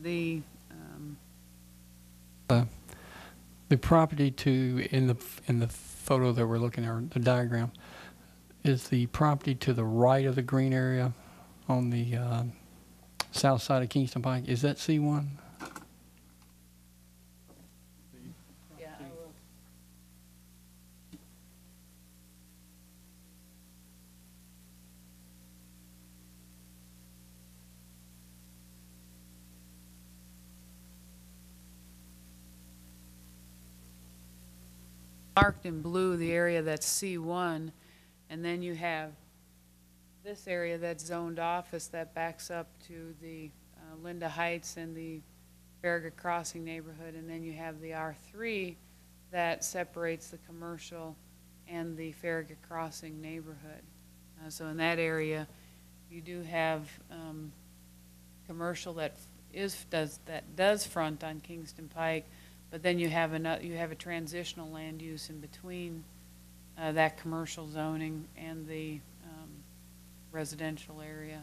the The property to, in the photo that we're looking at, the diagram, is the property to the right of the green area on the south side of Kingston Pike, is that C1? yeah, I will. Marked in blue the area that's C1, and then you have this area that's zoned office that backs up to the Linda Heights and the Farragut Crossing neighborhood, and then you have the R3 that separates the commercial and the Farragut Crossing neighborhood. So in that area, you do have commercial that does front on Kingston Pike, but then you have a transitional land use in between that commercial zoning and the residential area.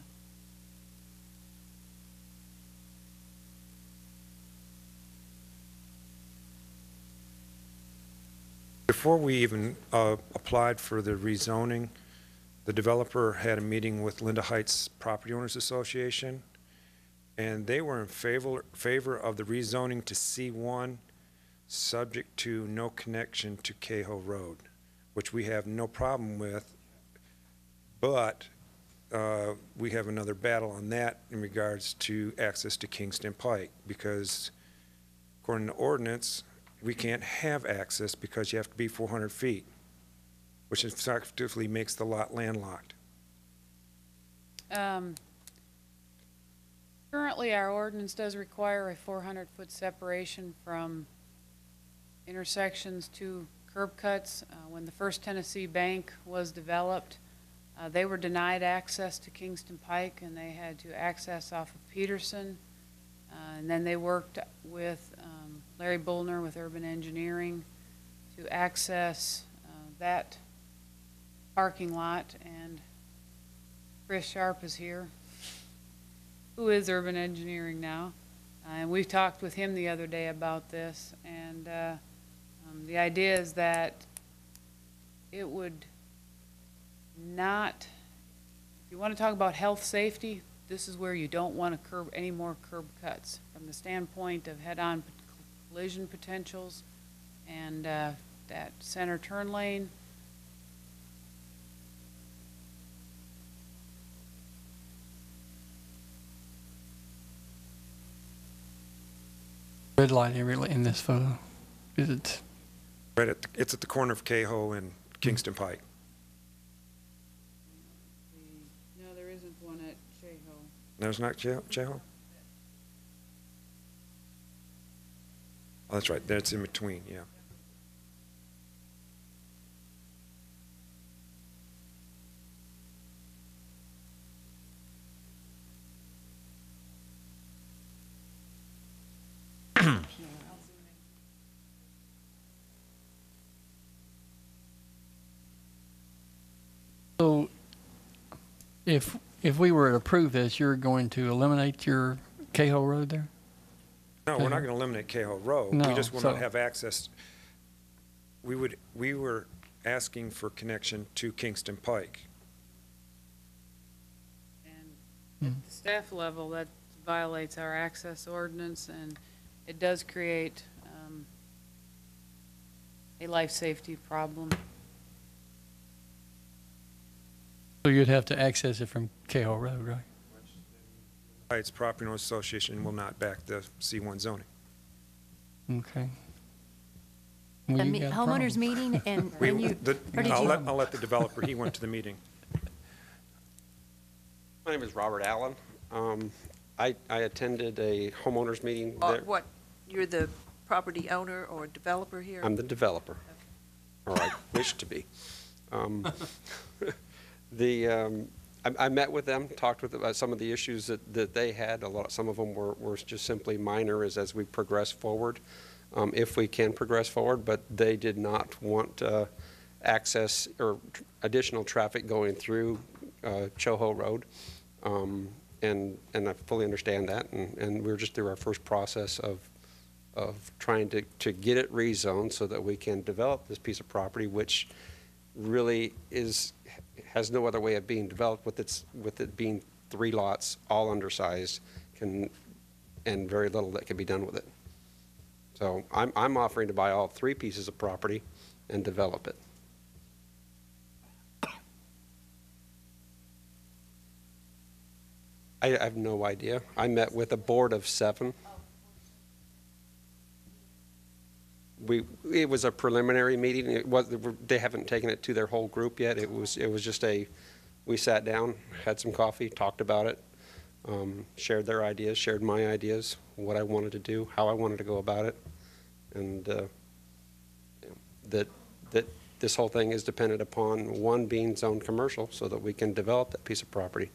Before we even applied for the rezoning, the developer had a meeting with Linda Heights Property Owners Association, and they were in favor of the rezoning to C1, subject to no connection to Chaho Road, which we have no problem with, but we have another battle on that in regards to access to Kingston Pike, because according to ordinance, we can't have access because you have to be 400 feet, which effectively makes the lot landlocked. Currently, our ordinance does require a 400-foot separation from intersections to curb cuts. When the First Tennessee Bank was developed, they were denied access to Kingston Pike, and they had to access off of Peterson. And then they worked with Larry Bullner with Urban Engineering to access that parking lot. And Chris Sharp is here, who is Urban Engineering now. And we talked with him the other day about this. And the idea is that it would not, if you want to talk about health safety, this is where you don't want to curb any more curb cuts from the standpoint of head-on collision potentials and that center turn lane. Red light area in this photo, is it? Right it's at the corner of Chaho and Kingston Pike. No, there isn't one at Chaho. There's not Chaho? Oh, that's right. That's in between, yeah. So if we were to approve this, you're going to eliminate your Chaho Road there? No, we're not going to eliminate Chaho Road. No, We just will so- not have access. We were asking for connection to Kingston Pike. And at the staff level, that violates our access ordinance, and it does create a life safety problem. So you'd have to access it from Chaho Road, right? Heights Property Owners Association will not back the C1 zoning. Okay. Well, you got a Homeowners problem. meeting and you, or did I'll you? let the developer, he went to the meeting. My name is Robert Allen. I attended a homeowners meeting there. What, you're the property owner or developer here? I'm the developer, or I wish to be. I met with them, talked with them about some of the issues that they had. Some of them were just simply minor as we progress forward, if we can progress forward, but they did not want access or additional traffic going through Chaho Road. and I fully understand that, and we're just through our first process of trying to get it rezoned so that we can develop this piece of property, which really has no other way of being developed with it being 3 lots, all undersized, and very little that can be done with it. So I'm offering to buy all 3 pieces of property and develop it. I have no idea. I met with a board of 7. It was a preliminary meeting. They haven't taken it to their whole group yet. It was just we sat down, had some coffee, talked about it, shared their ideas, shared my ideas, what I wanted to do, how I wanted to go about it, and that this whole thing is dependent upon one being zoned commercial so that we can develop that piece of property.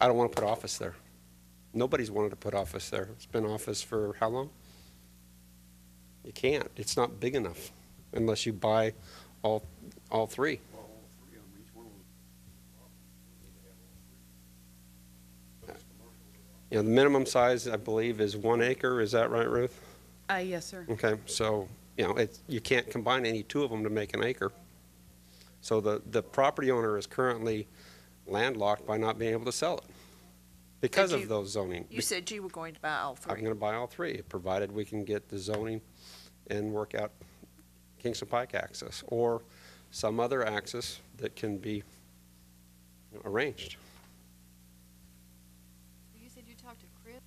I don't want to put office there. Nobody's wanted to put office there. It's been office for how long? You can't. It's not big enough unless you buy all 3. The minimum size, I believe, is 1 acre. Is that right, Ruth? Yes, sir. Okay, so, you can't combine any 2 of them to make an acre. So the property owner is currently landlocked by not being able to sell it because of those zoning. You said you were going to buy all 3. I'm going to buy all 3, provided we can get the zoning and work out Kingston Pike access or some other access that can be arranged. You said you talked to Chris?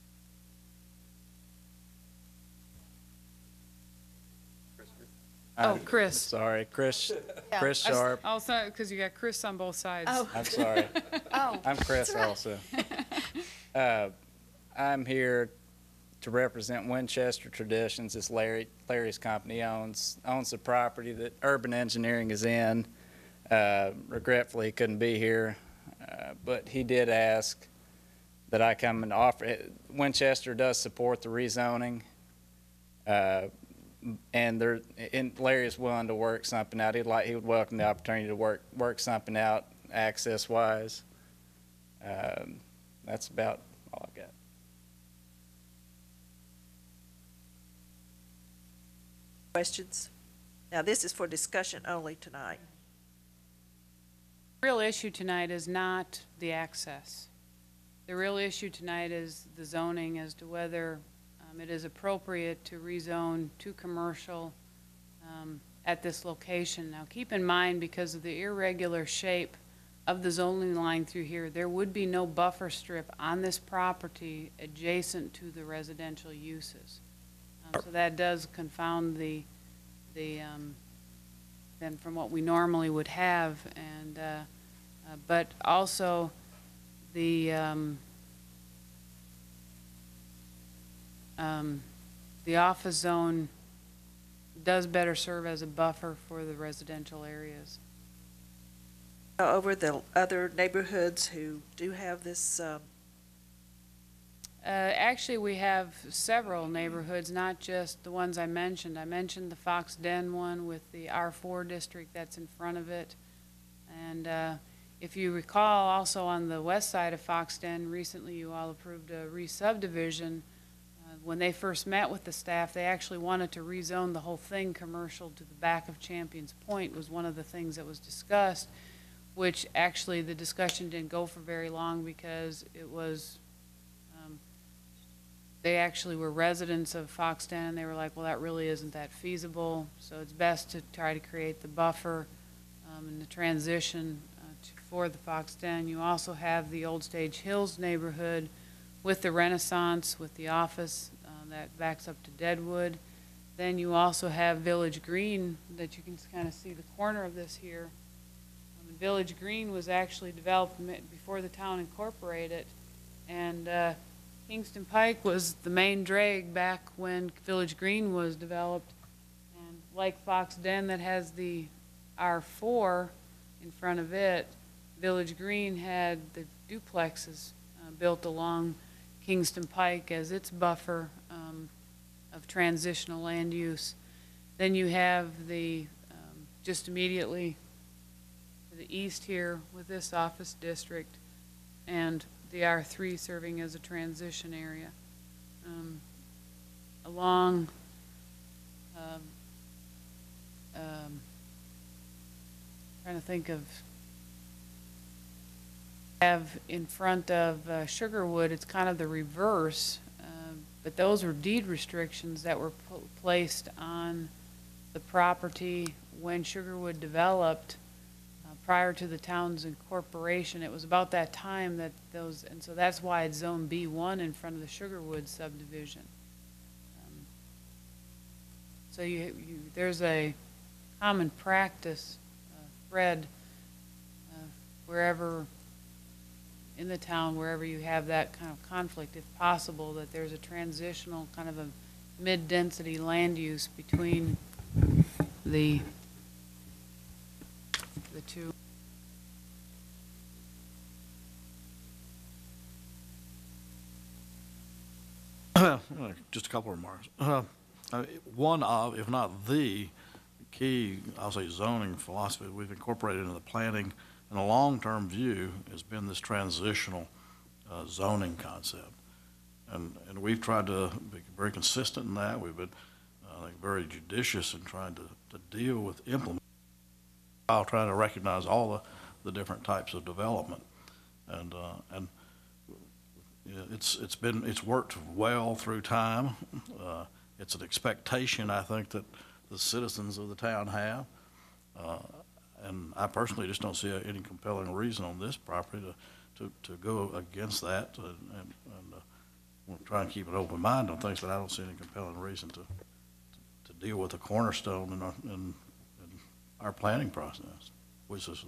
Oh, Chris. Sorry, Chris Yeah. Sharp. Also, because you got Chris on both sides. Oh. I'm sorry. Oh. I'm Chris that's right. also. I'm here to represent Winchester Traditions. It's Larry's company owns the property that Urban Engineering is in. Regretfully, he couldn't be here, but he did ask that I come and offer. Winchester does support the rezoning. And Larry is willing to work something out. He would welcome the opportunity to work something out access wise. That's about all I've got. Questions? Now, this is for discussion only tonight. The real issue tonight is not the access. The real issue tonight is the zoning as to whether it is appropriate to rezone to commercial at this location. Now, keep in mind, because of the irregular shape of the zoning line through here, there would be no buffer strip on this property adjacent to the residential uses. So that does confound then from what we normally would have, and but also the office zone does better serve as a buffer for the residential areas. Over the other neighborhoods who do have this, Actually, we have several neighborhoods, not just the ones I mentioned. I mentioned the Fox Den one with the R4 district that's in front of it. And if you recall, also on the west side of Fox Den, recently you all approved a re-subdivision. When they first met with the staff, they actually wanted to rezone the whole thing commercial to the back of Champions Point was one of the things that was discussed, which actually the discussion didn't go for very long because it was, they actually were residents of Fox Den, and they were like, well, that really isn't that feasible, so it's best to try to create the buffer and the transition for the Fox Den. You also have the Old Stage Hills neighborhood with the Renaissance, with the office that backs up to Deadwood. Then you also have Village Green that you can kind of see the corner of this here. Village Green was actually developed before the town incorporated, and Kingston Pike was the main drag back when Village Green was developed. And like Fox Den that has the R4 in front of it, Village Green had the duplexes built along Kingston Pike as its buffer of transitional land use. Then you have the just immediately to the east here with this office district, and the R3 serving as a transition area. Along trying to think of, have in front of Sugarwood, it's kind of the reverse, but those were deed restrictions that were placed on the property when Sugarwood developed prior to the town's incorporation. It was about that time that those, and so that's why it's Zone B1 in front of the Sugarwood subdivision. So there's a common practice thread wherever in the town, wherever you have that kind of conflict, if possible, that there's a transitional kind of a mid-density land use between the two. Just a couple of remarks. One of, if not the key, I'll say, zoning philosophy we've incorporated into the planning in a long-term view has been this transitional zoning concept. And we've tried to be very consistent in that. We've been, I think, very judicious in trying to deal with implement while trying to recognize all the different types of development. And it's worked well through time. It's an expectation, I think, that the citizens of the town have. And I personally just don't see any compelling reason on this property to go against that. And we'll try and keep an open mind on things, but I don't see any compelling reason to deal with a cornerstone in our planning process, which is.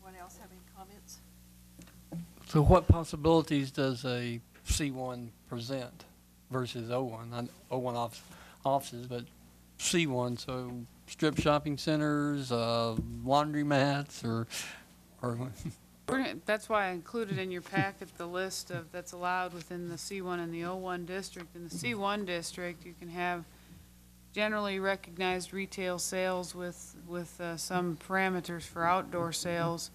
Anyone else have any comments? So what possibilities does a C1 present versus O1? Not O1 offices, but C1, so strip shopping centers, laundromats, or That's why I included in your packet the list of that's allowed within the C1 and the O1 district. In the C1 district, you can have generally recognized retail sales with some parameters for outdoor sales.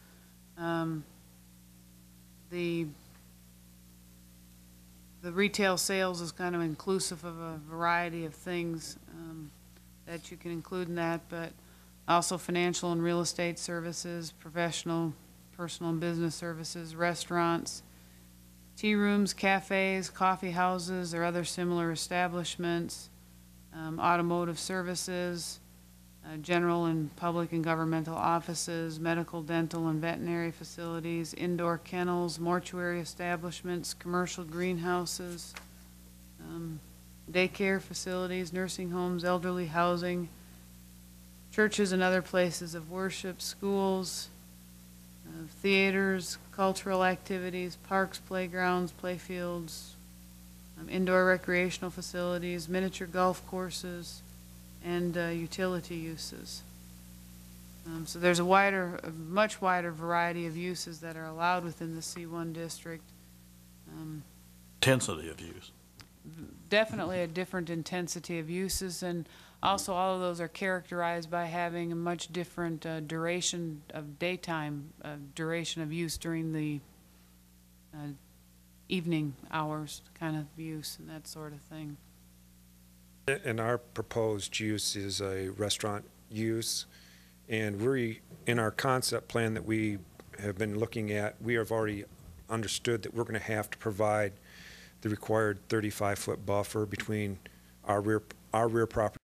The retail sales is kind of inclusive of a variety of things that you can include in that, but also financial and real estate services, personal and business services, restaurants, tea rooms, cafes, coffee houses, or other similar establishments, automotive services, general and public and governmental offices, medical, dental, and veterinary facilities, indoor kennels, mortuary establishments, commercial greenhouses, daycare facilities, nursing homes, elderly housing, churches and other places of worship, schools, theaters, cultural activities, parks, playgrounds, playfields, indoor recreational facilities, miniature golf courses, and utility uses. So there's a much wider variety of uses that are allowed within the C1 district. Intensity of use. Definitely a different intensity of uses, and also all of those are characterized by having a much different duration of daytime, duration of use during the evening hours kind of use and that sort of thing. And our proposed use is a restaurant use, and in our concept plan that we have been looking at, we have already understood that we're going to have to provide the required 35-foot buffer between our rear property